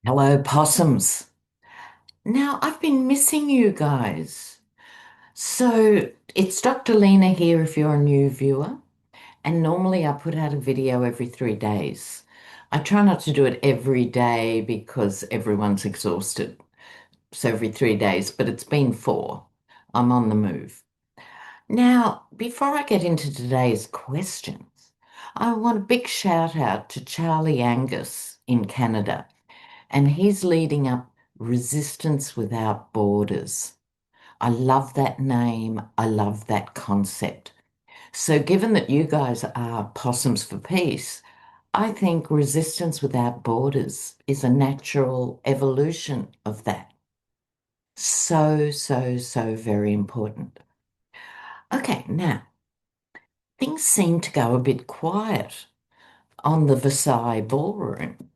Hello, possums. Now, I've been missing you guys. So, it's Dr. Lena here if you're a new viewer, and normally I put out a video every 3 days. I try not to do it every day because everyone's exhausted. So, every 3 days, but it's been four. I'm on the move. Now, before I get into today's questions, I want a big shout out to Charlie Angus in Canada, and he's leading up Resistance Without Borders. I love that name. I love that concept. So, given that you guys are Possums for Peace, I think Resistance Without Borders is a natural evolution of that. So, so, so very important. Okay, now, things seem to go a bit quiet on the Versailles Ballroom.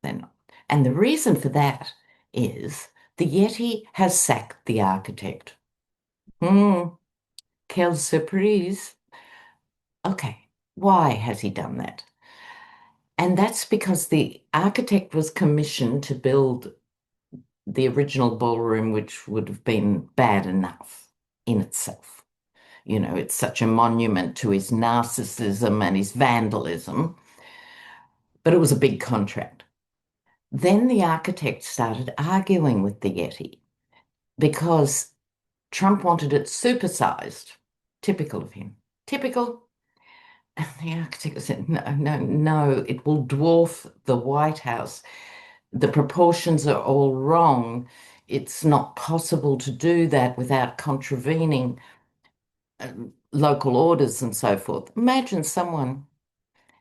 Then, and the reason for that is the Yeti has sacked the architect. Hmm, quelle surprise. Okay, why has he done that? And that's because the architect was commissioned to build the original ballroom, which would have been bad enough in itself. You know, it's such a monument to his narcissism and his vandalism, but it was a big contract. Then the architect started arguing with the Yeti because Trump wanted it supersized. Typical of him. Typical. And the architect said, no, no, no, it will dwarf the White House. The proportions are all wrong. It's not possible to do that without contravening local orders and so forth. Imagine someone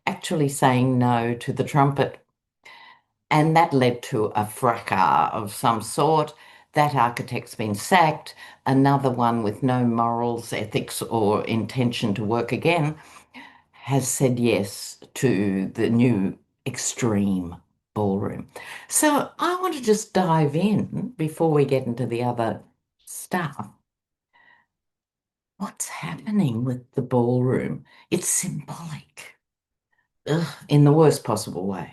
actually saying no to the trumpet. And that led to a fracas of some sort. That architect's been sacked. Another one with no morals, ethics, or intention to work again has said yes to the new extreme ballroom. So I want to just dive in before we get into the other stuff. What's happening with the ballroom? It's symbolic, ugh, in the worst possible way.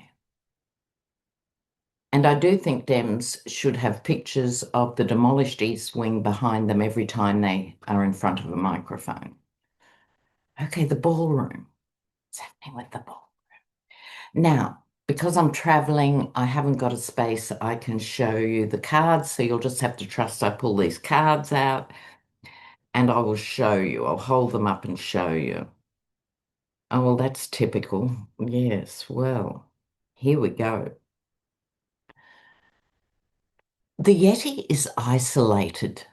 And I do think Dems should have pictures of the demolished East Wing behind them every time they are in front of a microphone. Okay, the ballroom. What's happening with the ball? Now, because I'm traveling, I haven't got a space I can show you the cards, so you'll just have to trust I pull these cards out and I will show you. I'll hold them up and show you. Oh, well, that's typical. Yes, well, here we go. The Yeti is isolated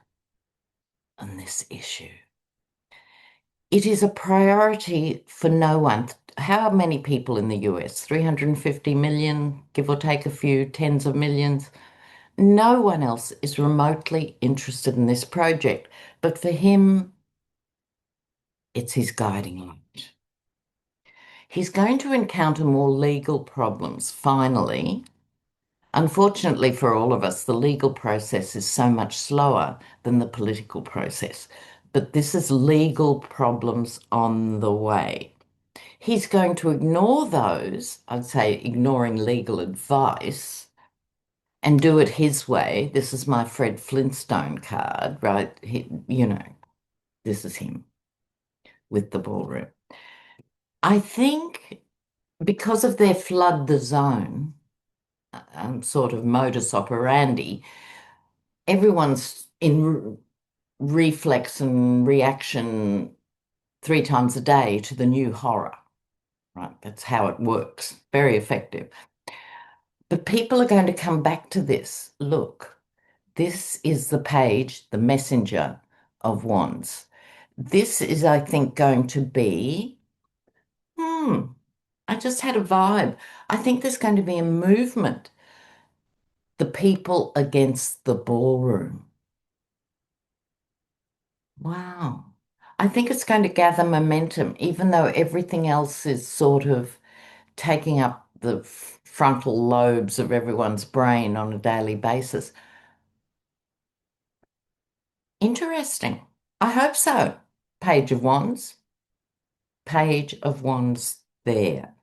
on this issue. It is a priority for no one. How many people in the US? 350 million, give or take a few tens of millions. No one else is remotely interested in this project, but for him, it's his guiding light. He's going to encounter more legal problems, finally. Unfortunately for all of us, the legal process is so much slower than the political process. But this is legal problems on the way. He's going to ignore those, I'd say ignoring legal advice, and do it his way. This is my Fred Flintstone card, right? This is him with the ballroom. I think because of their flood the zone sort of modus operandi, everyone's in reflex and reaction 3 times a day to the new horror, right? That's how it works. Very effective. But people are going to come back to this. Look, this is the page, the messenger of wands. This is, I think, going to be, hmm, I just had a vibe. I think there's going to be a movement. The people against the ballroom. Wow. I think it's going to gather momentum, even though everything else is sort of taking up the frontal lobes of everyone's brain on a daily basis. Interesting. I hope so. Page of Wands. Page of Wands there.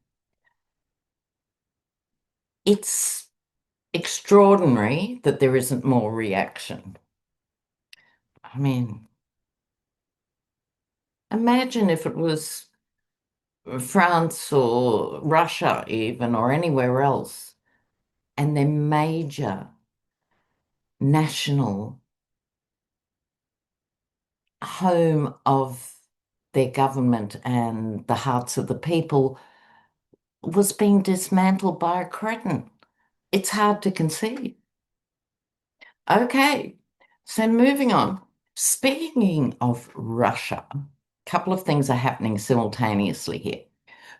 It's extraordinary that there isn't more reaction. I mean, imagine if it was France or Russia even or anywhere else, and their major national home of their government and the hearts of the people was being dismantled by a cretin. It's hard to conceive. Okay, so moving on. Speaking of Russia, a couple of things are happening simultaneously here.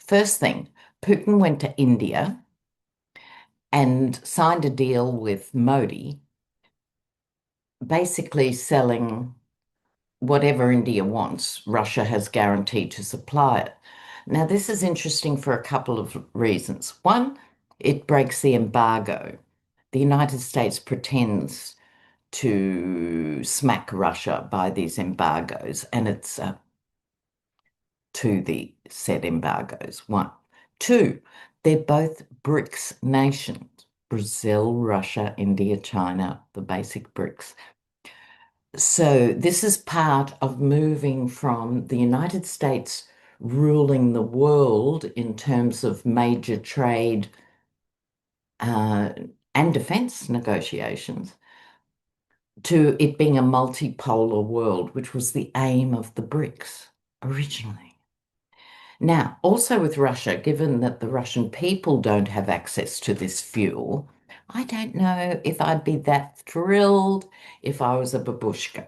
First thing, Putin went to India and signed a deal with Modi, basically selling whatever India wants, Russia has guaranteed to supply it. Now, this is interesting for a couple of reasons. One, it breaks the embargo. The United States pretends to smack Russia by these embargoes, and it's to the said embargoes. One. Two, they're both BRICS nations. Brazil, Russia, India, China, the basic BRICS. So this is part of moving from the United States ruling the world in terms of major trade uh, and defense negotiations to it being a multipolar world, which was the aim of the BRICS originally. Now, also with Russia, given that the Russian people don't have access to this fuel, I don't know if I'd be that thrilled if I was a babushka.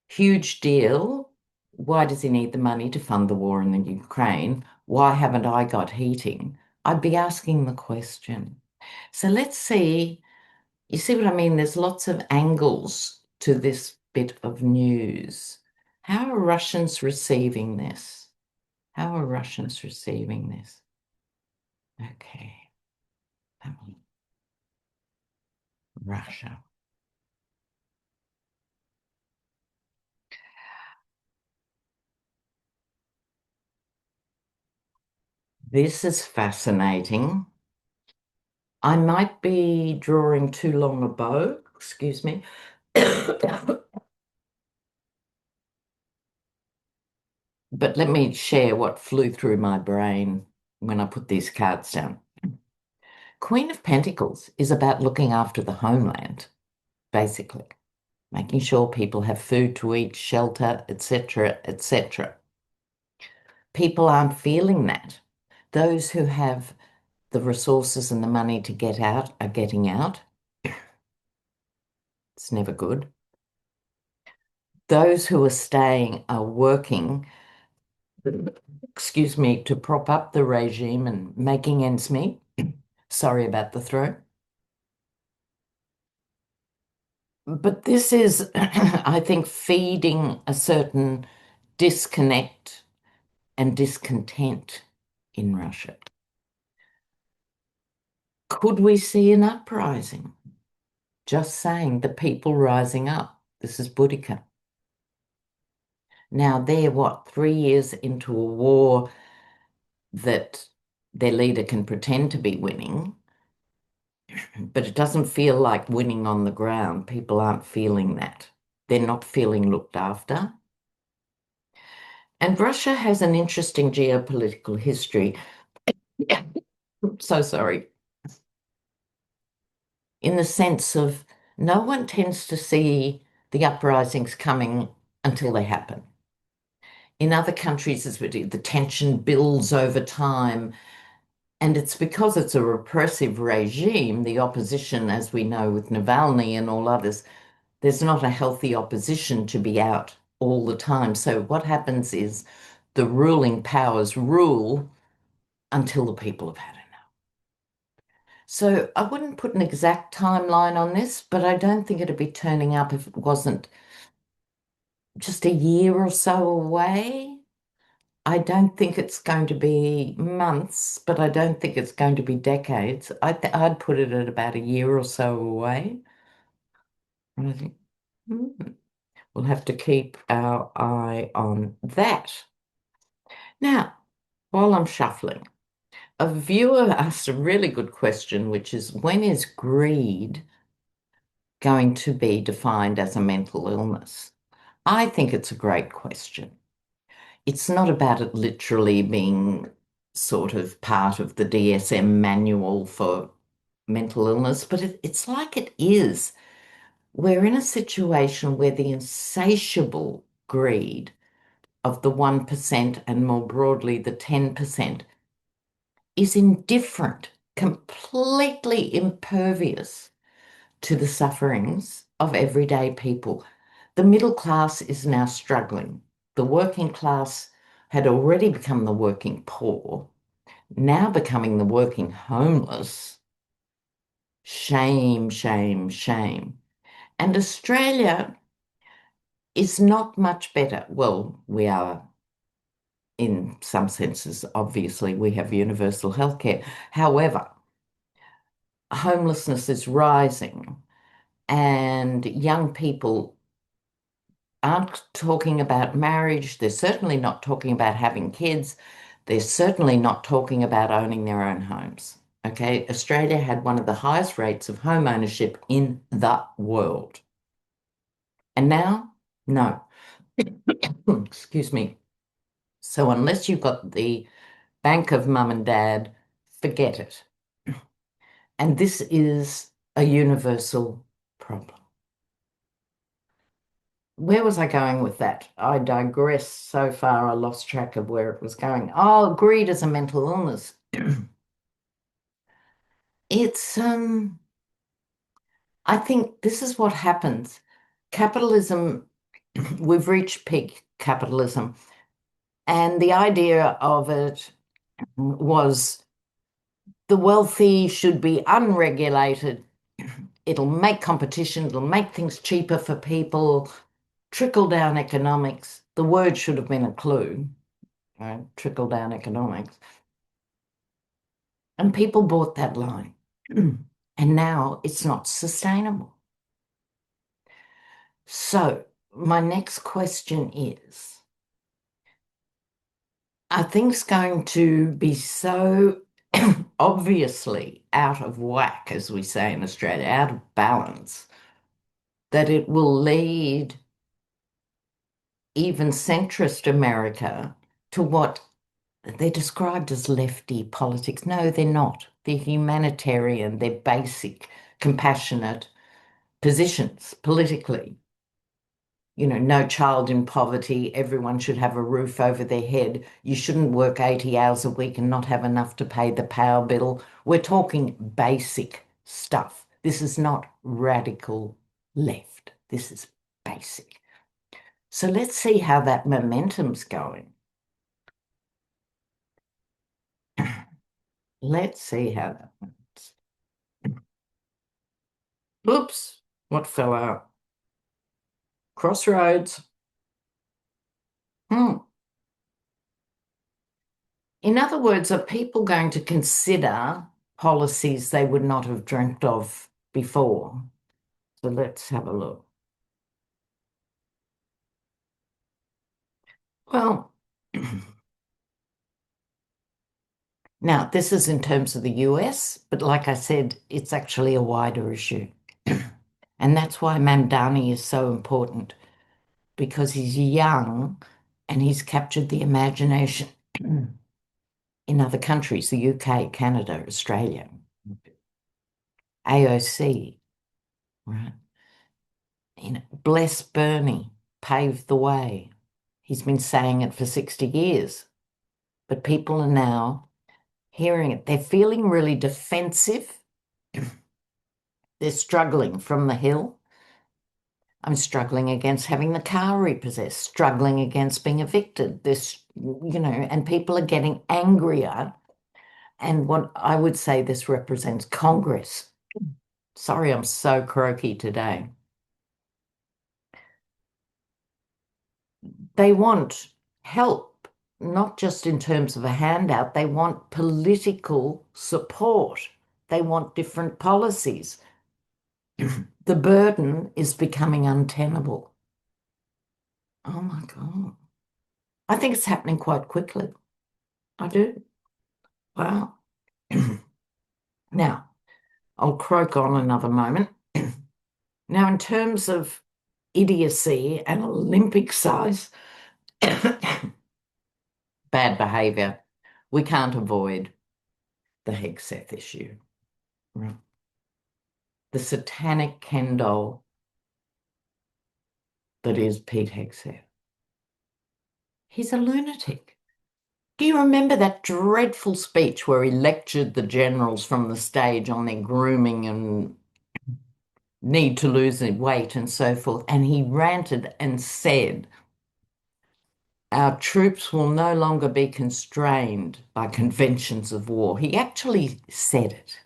Huge deal. Why does he need the money to fund the war in the Ukraine? Why haven't I got heating? I'd be asking the question. So let's see. You see what I mean? There's lots of angles to this bit of news. How are Russians receiving this? How are Russians receiving this? Okay. Russia. This is fascinating. I might be drawing too long a bow, excuse me. But let me share what flew through my brain when I put these cards down. Queen of Pentacles is about looking after the homeland, basically, making sure people have food to eat, shelter, etc., etc. People aren't feeling that. Those who have the resources and the money to get out are getting out. It's never good. Those who are staying are working, excuse me, to prop up the regime and making ends meet. Sorry about the throat. But this is, I think, feeding a certain disconnect and discontent in Russia. Could we see an uprising? Just saying, the people rising up. This is Boudica. Now, they're what, 3 years into a war that their leader can pretend to be winning, but it doesn't feel like winning on the ground. People aren't feeling that. They're not feeling looked after. And Russia has an interesting geopolitical history. Yeah, so sorry. In the sense of no one tends to see the uprisings coming until they happen. In other countries, as we do, the tension builds over time. And it's because it's a repressive regime, the opposition, as we know with Navalny and all others, there's not a healthy opposition to be out all the time. So what happens is the ruling powers rule until the people have had enough. So I wouldn't put an exact timeline on this, but I don't think it'd be turning up if it wasn't just a year or so away. I don't think it's going to be months, but I don't think it's going to be decades. I'd put it at about a year or so away. And I think we'll have to keep our eye on that. Now, while I'm shuffling, a viewer asked a really good question, which is when is greed going to be defined as a mental illness? I think it's a great question. It's not about it literally being sort of part of the DSM manual for mental illness, but it's like it is. We're in a situation where the insatiable greed of the 1% and more broadly the 10% is indifferent, completely impervious to the sufferings of everyday people. The middle class is now struggling. The working class had already become the working poor, now becoming the working homeless. Shame, shame, shame. And Australia is not much better. Well, we are in some senses, obviously, we have universal healthcare. However, homelessness is rising, and young people aren't talking about marriage. They're certainly not talking about having kids. They're certainly not talking about owning their own homes. Okay, Australia had one of the highest rates of home ownership in the world. And now, no. Excuse me. So unless you've got the bank of mum and dad, forget it. And this is a universal problem. Where was I going with that? I digressed so far, I lost track of where it was going. Oh, greed is a mental illness. It's, I think this is what happens. Capitalism, we've reached peak capitalism, and the idea of it was the wealthy should be unregulated. It'll make competition, it'll make things cheaper for people, trickle down economics. The word should have been a clue, right? Trickle down economics. And people bought that line. And now it's not sustainable. So, my next question is, are things going to be so obviously out of whack, as we say in Australia, out of balance, that it will lead even centrist America to what they're described as lefty politics? No, they're not. They're humanitarian, they're basic, compassionate positions politically. You know, no child in poverty, everyone should have a roof over their head. You shouldn't work 80 hours a week and not have enough to pay the power bill. We're talking basic stuff. This is not radical left. This is basic. So let's see how that momentum's going. Let's see how that goes. Oops, what fell out? Crossroads. Hmm. In other words, are people going to consider policies they would not have dreamt of before? So let's have a look. Well, now this is in terms of the US, but like I said, it's actually a wider issue. And that's why Mamdani is so important, because he's young and he's captured the imagination in other countries, the UK, Canada, Australia, AOC, right? You know, bless Bernie, paved the way. He's been saying it for 60 years, but people are now hearing it. They're feeling really defensive. They're struggling from the hill. I'm struggling against having the car repossessed, struggling against being evicted. This, you know, and people are getting angrier. And what I would say this represents Congress. Sorry, I'm so croaky today. They want help, not just in terms of a handout. They want political support. They want different policies. The burden is becoming untenable. Oh my God. I think it's happening quite quickly. I do. Wow. Now, I'll croak on another moment. Now, in terms of idiocy and Olympic size bad behaviour, we can't avoid the Hegseth issue. Right. The satanic Ken doll that is Pete Hegseth. He's a lunatic. Do you remember that dreadful speech where he lectured the generals from the stage on their grooming and need to lose weight and so forth? And he ranted and said, our troops will no longer be constrained by conventions of war. He actually said it.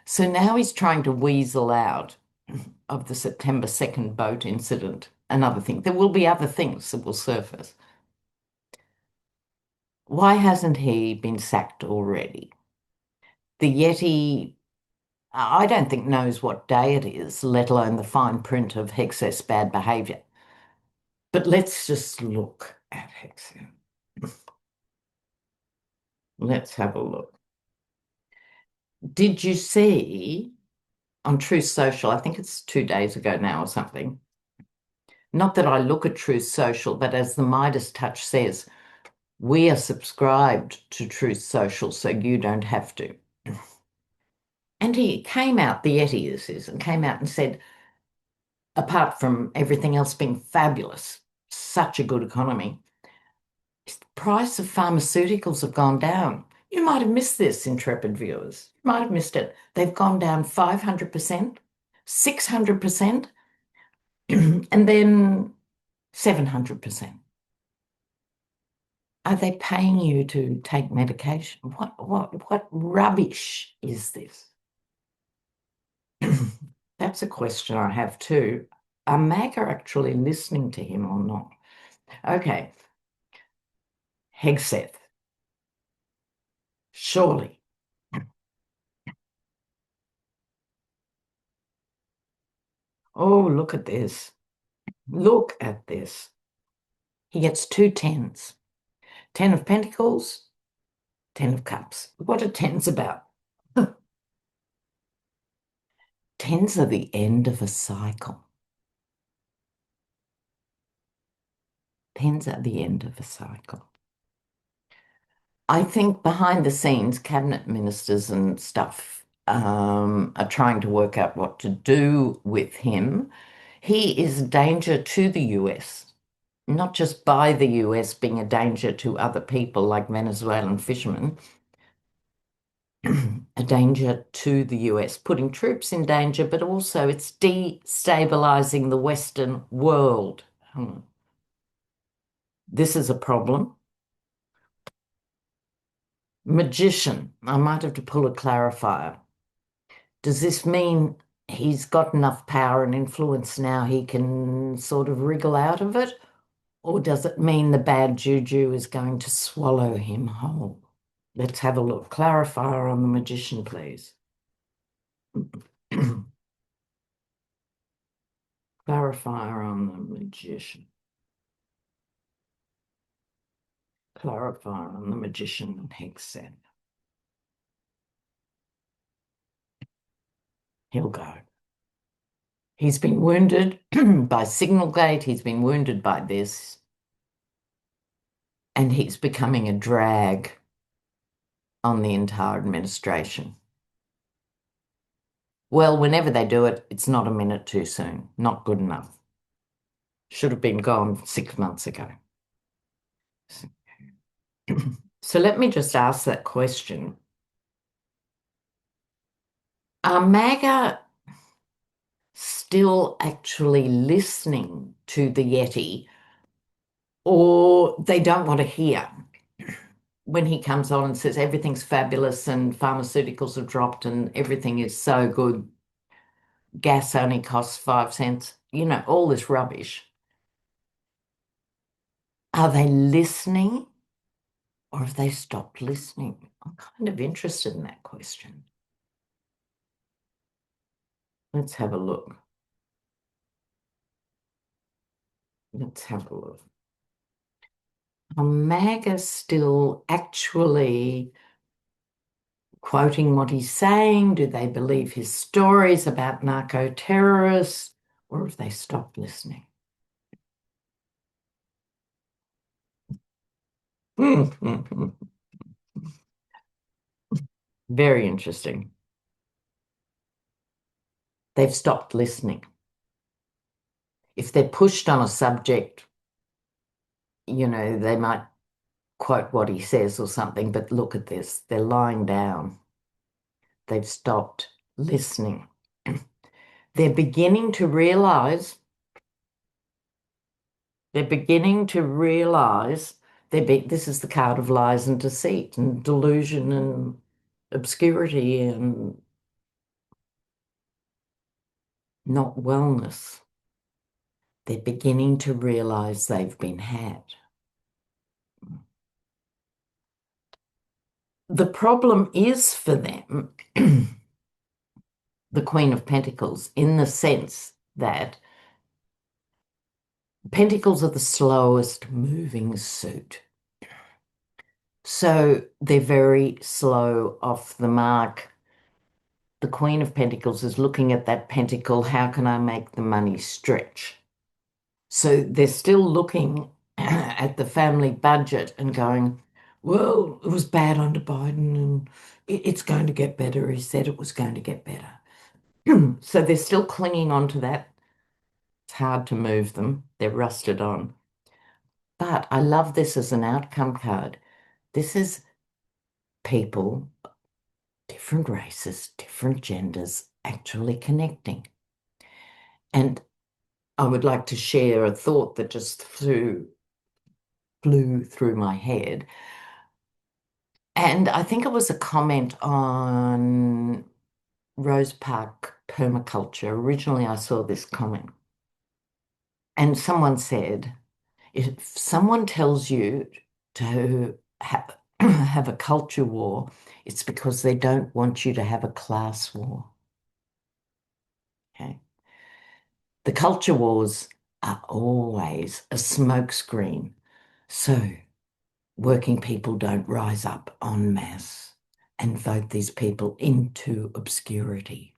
So now he's trying to weasel out of the September 2nd boat incident another thing. There will be other things that will surface. Why hasn't he been sacked already? The Yeti, I don't think knows what day it is, let alone the fine print of Hegseth's bad behaviour. But let's just look at Hegseth. Let's have a look. Did you see on Truth Social, I think it's 2 days ago now or something, not that I look at Truth Social, but as the Midas Touch says, we are subscribed to Truth Social, so you don't have to. And he came out, the Yeti this is, and came out and said, apart from everything else being fabulous, such a good economy, the price of pharmaceuticals have gone down. You might have missed this, intrepid viewers. You might have missed it. They've gone down 500%, 600%, and then 700%. Are they paying you to take medication? What rubbish is this? That's a question I have too. Are MAGA actually listening to him or not? Okay, Hegseth. Surely. Oh, look at this. Look at this. He gets two tens. 10 of Pentacles, 10 of Cups. What are tens about? Tens are the end of a cycle. Tens are the end of a cycle. I think behind the scenes, cabinet ministers and stuff are trying to work out what to do with him. He is a danger to the US, not just by the US being a danger to other people like Venezuelan fishermen, a danger to the US, putting troops in danger, but also it's destabilizing the Western world. This is a problem. Magician, I might have to pull a clarifier. Does this mean he's got enough power and influence now he can sort of wriggle out of it? Or does it mean the bad juju is going to swallow him whole? Let's have a look. Clarifier on the magician, please. Clarifier on the magician. Clarifier on the magician and Hegseth. He'll go. He's been wounded by Signalgate. He's been wounded by this. And he's becoming a drag on the entire administration. Well, whenever they do it, it's not a minute too soon. Not good enough. Should have been gone 6 months ago. So let me just ask that question. Are MAGA still actually listening to the Yeti, or they don't want to hear when he comes on and says everything's fabulous and pharmaceuticals have dropped and everything is so good, gas only costs 5 cents, all this rubbish. Are they listening or have they stopped listening? I'm kind of interested in that question. Let's have a look. Let's have a look. Are MAGA still actually quoting what he's saying? Do they believe his stories about narco-terrorists? Or have they stopped listening? Very interesting. They've stopped listening. If they're pushed on a subject, they might quote what he says or something, but look at this. They're lying down. They've stopped listening. They're beginning to realize, they're beginning to realize this is the card of lies and deceit and delusion and obscurity and not wellness. They're beginning to realize they've been had. The problem is for them the Queen of Pentacles in the sense that Pentacles are the slowest moving suit. So they're very slow off the mark. The Queen of Pentacles is looking at that pentacle. How can I make the money stretch? So they're still looking at the family budget and going, well, it was bad under Biden and it's going to get better. He said it was going to get better. So they're still clinging on to that. It's hard to move them. They're rusted on. But I love this as an outcome card. This is people, different races, different genders, actually connecting. And I would like to share a thought that just flew through my head. And I think it was a comment on Rose Park permaculture. Originally, I saw this comment. And someone said, if someone tells you to have a culture war, it's because they don't want you to have a class war. Okay. The culture wars are always a smokescreen. So working people don't rise up en masse and vote these people into obscurity.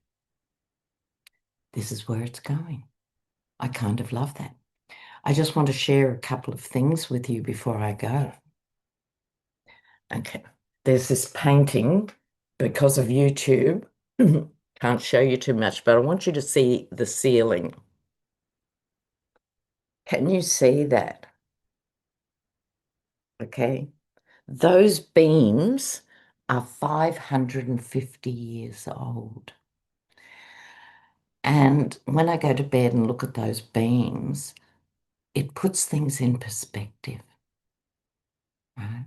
This is where it's going. I kind of love that. I just want to share a couple of things with you before I go. Okay. There's this painting because of YouTube. Can't show you too much, but I want you to see the ceiling. Can you see that? Okay. Those beams are 550 years old. And when I go to bed and look at those beams, it puts things in perspective, right?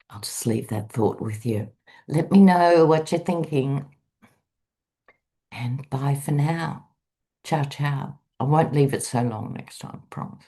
I'll just leave that thought with you. Let me know what you're thinking. And bye for now. Ciao, ciao. I won't leave it so long next time, promise.